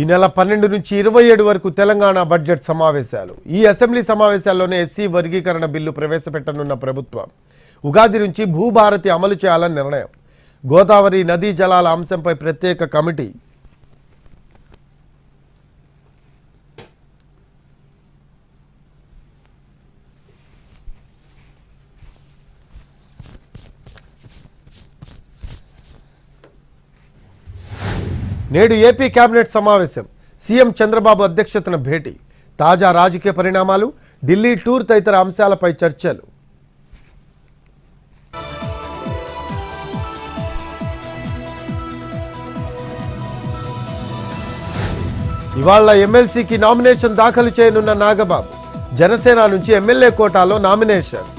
ఈ నెల 12 నుంచి 27 వరకు తెలంగాణ బడ్జెట్ సమావేశాలు. ఈ అసెంబ్లీ సమావేశాల్లోనే ఎస్సీ వర్గీకరణ బిల్లు ప్రవేశపెట్టనున్న ప్రభుత్వం ఉగాది నుంచి భూభారతి అమలు చేయాలని నిర్ణయం. గోదావరి నదీ జలాల అంశంపై ప్రత్యేక కమిటీ. నేడు ఏపీ కేబినెట్ సమావేశం. సీఎం చంద్రబాబు అధ్యక్షతన భేటీ. తాజా రాజకీయ పరిణామాలు, ఢిల్లీ టూర్ తదితర అంశాలపై చర్చలు. ఇవాళ ఎమ్మెల్సీకి నామినేషన్ దాఖలు చేయనున్న నాగబాబు. జనసేన నుంచి ఎమ్మెల్యే కోటాలో నామినేషన్.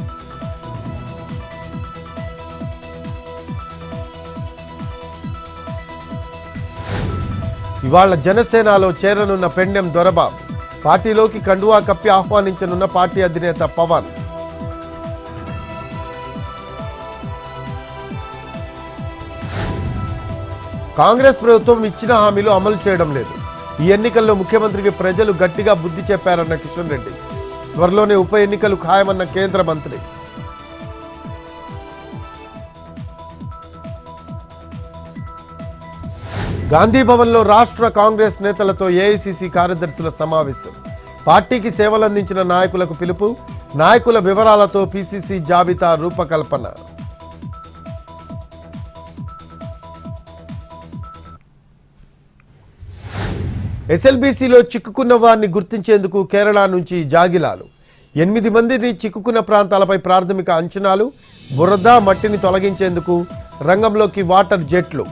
ఇవాళ జనసేనలో చేరనున్న పెండెం దొరబాబు. పార్టీలోకి కండువా కప్పి ఆహ్వానించనున్న పార్టీ అధినేత పవన్. కాంగ్రెస్ ప్రభుత్వం ఇచ్చిన హామీలు అమలు చేయడం లేదు. ఈ ఎన్నికల్లో ముఖ్యమంత్రికి ప్రజలు గట్టిగా బుద్ధి చెప్పారన్న కిషన్ రెడ్డి. త్వరలోనే ఉప ఎన్నికలు ఖాయమన్న కేంద్ర మంత్రి. గాంధీ భవన్లో రాష్ట్ర కాంగ్రెస్ నేతలతో ఏఐసీసీ కార్యదర్శుల సమావేశం. పార్టీకి సేవలందించిన నాయకులకు పిలుపు. నాయకుల వివరాలతో పీసీసీ జాబితా రూపకల్పన. ఎస్ఎల్బీసీలో చిక్కుకున్న వారిని గుర్తించేందుకు కేరళ నుంచి జాగిలాలు. 8 మందిని చిక్కుకున్న ప్రాంతాలపై ప్రాథమిక అంచనాలు. బురద మట్టిని తొలగించేందుకు రంగంలోకి వాటర్ జెట్లు.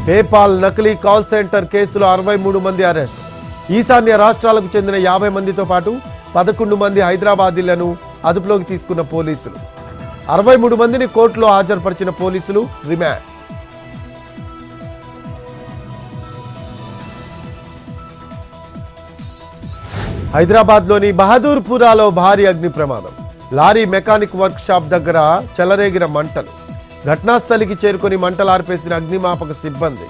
పేపాల్ నకిలీ కాల్ సెంటర్ కేసులో 63 మంది అరెస్ట్. ఈశాన్య రాష్ట్రాలకు చెందిన 50 మందితో పాటు 11 మంది హైదరాబాదీలను అదుపులోకి తీసుకున్న పోలీసులు. 63 మందిని కోర్టులో హాజరుపరిచిన పోలీసులు. రిమాండ్. హైదరాబాద్లోని బహదూర్పురాలో భారీ అగ్ని ప్రమాదం. లారీ మెకానిక్ వర్క్ షాప్ దగ్గర చెలరేగిన మంటలు. ఘటనాస్థలికి చేరుకొని మంటలు ఆర్పేసిన అగ్నిమాపక సిబ్బంది.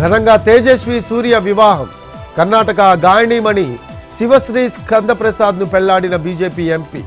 ఘనంగా తేజస్వి సూర్య వివాహం. కర్ణాటక గాయనీమణి శివశ్రీ స్కందప్రసాద్ను పెళ్లాడిన బీజేపీ ఎంపీ.